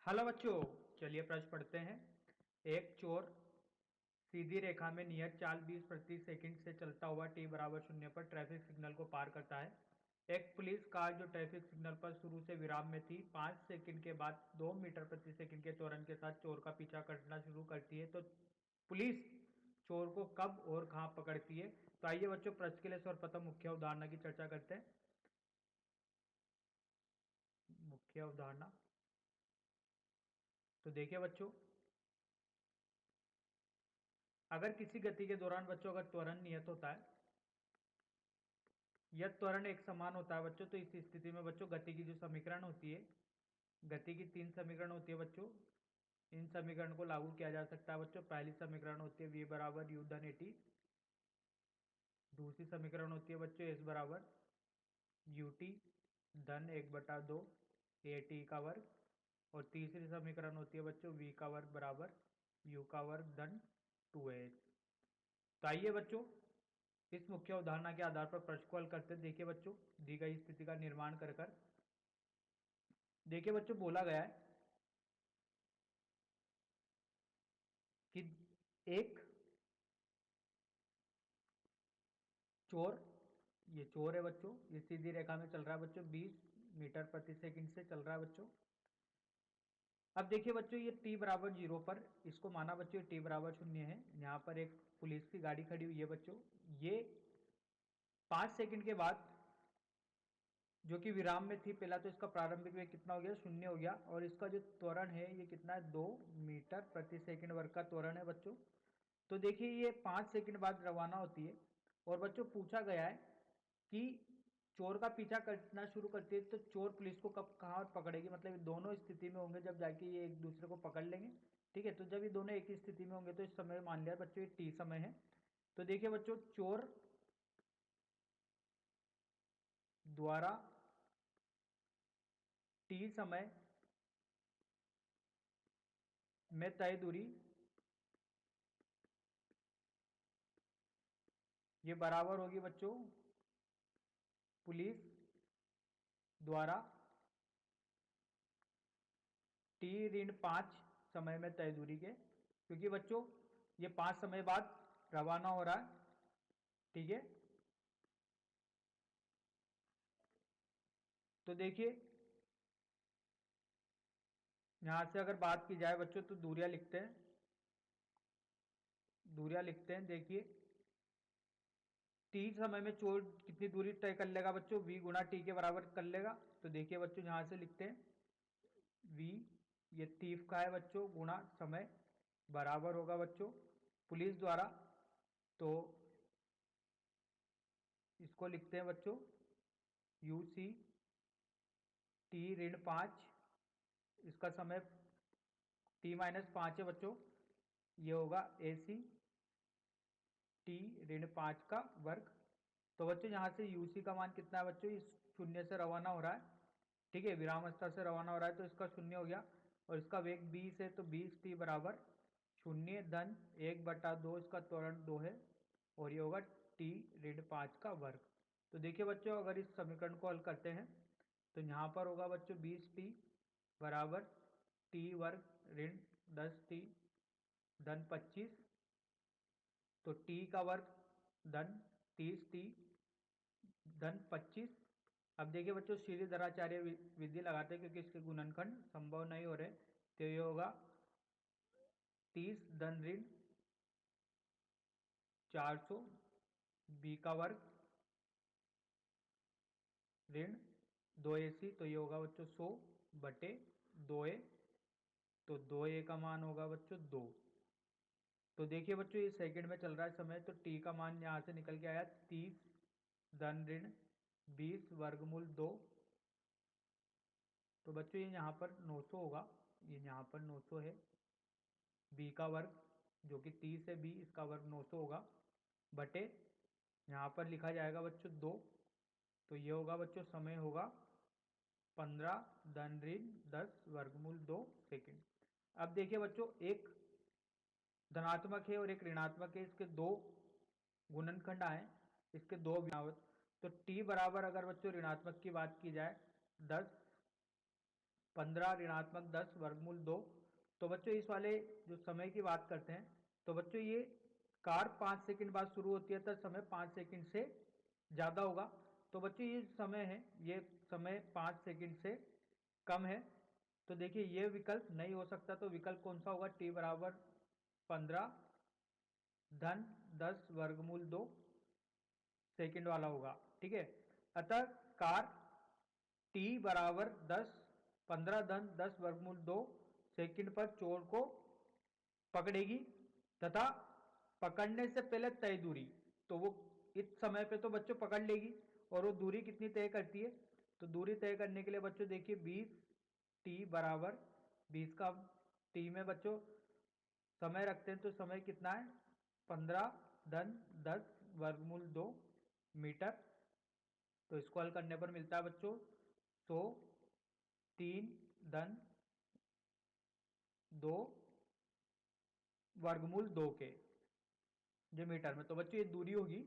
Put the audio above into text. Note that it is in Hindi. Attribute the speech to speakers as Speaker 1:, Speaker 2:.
Speaker 1: हेलो बच्चों, चलिए प्रश्न पढ़ते हैं। एक चोर सीधी रेखा में नियत चाल 20 प्रति सेकंड से चलता हुआ t बराबर 0 पर ट्रैफिक सिग्नल को पार करता है। एक पुलिस कार जो ट्रैफिक सिग्नल पर शुरू से विराम में थी 5 सेकंड के बाद 2 मीटर प्रति सेकंड के त्वरण के साथ चोर का पीछा करना शुरू करती है, तो पुलिस चोर को कब और कहां पकड़ती है? तो आइए बच्चों, प्रश्न के लिए सर्वप्रथम मुख्य उदाहरण की चर्चा करते हैं। मुख्य उदाहरण तो देखिए बच्चों, अगर किसी गति के दौरान बच्चों अगर त्वरण नियत होता है या त्वरण एक समान होता है बच्चों, तो इस स्थिति में बच्चों गति की जो समीकरण होती है, गति की 3 समीकरण होती है बच्चों। इन समीकरण को लागू किया जा सकता है बच्चों। पहली समीकरण होती है v बराबर यू धन एटी। दूसरी समीकरण होती है बच्चों s बराबर यू टी धन 1/2 ए टी का वर्ग। और तीसरी समीकरण होती है बच्चों v का वर्ग बराबर u का वर्ग धन 2s। तो आइए बच्चों, इस मुख्य उदाहरण के आधार पर प्रश्न को हल करते हैं। देखिए बच्चों, दी गई स्थिति का निर्माण कर देखिए बच्चों, बोला गया है कि एक चोर, ये चोर है बच्चों, ये सीधी रेखा में चल रहा है बच्चों, 20 मीटर प्रति सेकंड से चल रहा है बच्चों। अब देखिए बच्चों, ये t बराबर 0 पर इसको माना बच्चों t बराबर 0 है। यहाँ पर एक पुलिस की गाड़ी खड़ी हुई है बच्चों। ये 5 सेकंड के बाद जो कि विराम में थी, पहला तो इसका प्रारंभिक वेग कितना हो गया, 0 हो गया। और इसका जो त्वरण है ये कितना है, 2 मीटर प्रति सेकंड वर्ग का त्वरण है बच्चों। तो देखिए ये 5 सेकंड बाद रवाना होती है। और बच्चों पूछा गया है कि चोर का पीछा करना शुरू करती है, तो चोर पुलिस को कब कहाँ पकड़ेगी, मतलब दोनों स्थिति में होंगे जब जाके ये एक दूसरे को पकड़ लेंगे। ठीक है, तो जब ये दोनों एक ही स्थिति में होंगे तो इस समय मान लिया बच्चों ये टी समय है। तो देखिए बच्चों, चोर द्वारा टी समय में तय दूरी ये बराबर होगी बच्चों पुलिस द्वारा t-5 समय में तय दूरी के, क्योंकि बच्चों ये 5 समय बाद रवाना हो रहा है। ठीक है, तो देखिए यहां से अगर बात की जाए बच्चों तो दूरियां लिखते हैं, देखिए टी समय में चोर कितनी दूरी तय कर लेगा बच्चों, v गुना टी के बराबर कर लेगा। तो देखिए बच्चों यहां से लिखते हैं v, ये तीफ का है बच्चों, गुना समय बराबर होगा बच्चों पुलिस द्वारा। तो इसको लिखते हैं बच्चों यू सी t-5, इसका समय t-5 है बच्चों, ये होगा ए सी t-5 का वर्ग। तो बच्चों यहां से यूसी का मान कितना है बच्चों, इस शून्य से रवाना हो रहा है। ठीक है, विराम स्तर से रवाना हो रहा है, तो इसका शून्य हो गया। और इसका वेग 20 है, तो 20t बराबर 0 धन 1/2, इसका त्वरण 2 है। और ये होगा t-5 का वर्ग। तो देखिए बच्चों, अगर इस समीकरण को हल करते हैं तो यहाँ पर होगा बच्चों 20t बराबर t वर्ग ऋण 10t धन 25, तो t का वर्ग धन 30t धन 25। अब देखिए बच्चों, श्रीधराचार्य विधि लगाते हैं क्योंकि इसके गुणनखंड संभव नहीं हो रहे, तो ये होगा 30 धन ऋण 400 बी का वर्ग ऋण 2ac, तो ये होगा बच्चों 100/2a। तो 2a का मान होगा बच्चों 2। तो देखिए बच्चों, ये सेकंड में चल रहा है समय, तो t का मान यहां से निकल के आया 30 धन ऋण 20 वर्गमूल 2। तो बच्चों ये यहाँ पर 900 होगा, ये यहाँ पर 900 है। b का वर्ग जो कि 30 है, b इसका वर्ग 900 होगा बटे यहाँ पर लिखा जाएगा बच्चों 2। तो ये होगा बच्चों समय होगा 15 धन ऋण 10 वर्गमूल 2 सेकंड। अब देखिए बच्चों, एक धनात्मक है और एक ऋणात्मक है, इसके दो गुणनखंड आए, इसके दो विनावत। तो t बराबर अगर बच्चों ऋणात्मक की बात की जाए 10 15 ऋणात्मक 10 वर्गमूल 2। तो बच्चों इस वाले जो समय की बात करते हैं, तो बच्चों ये कार 5 सेकंड बाद शुरू होती है तो समय 5 सेकंड से ज़्यादा होगा। तो बच्चों ये समय है, ये समय 5 सेकंड से कम है। तो देखिए ये विकल्प नहीं हो सकता, तो विकल्प कौन सा होगा? t बराबर 15 धन 10 वर्गमूल 2 सेकंड वाला होगा। ठीक है, अतः कार t बराबर 15 धन 10 वर्गमूल 2 सेकंड पर चोर को पकड़ेगी तथा पकड़ने से पहले तय दूरी, तो वो इस समय पे तो बच्चों पकड़ लेगी, और वो दूरी कितनी तय करती है? तो दूरी तय करने के लिए बच्चों देखिए 20 t बराबर 20 का t में बच्चों समय रखते हैं, तो समय कितना है? 15 धन 10 वर्गमूल 2 मीटर। तो इसको हल करने पर मिलता है बच्चों 100 3 धन 2 वर्गमूल 2 के जो मीटर में। तो बच्चों ये दूरी होगी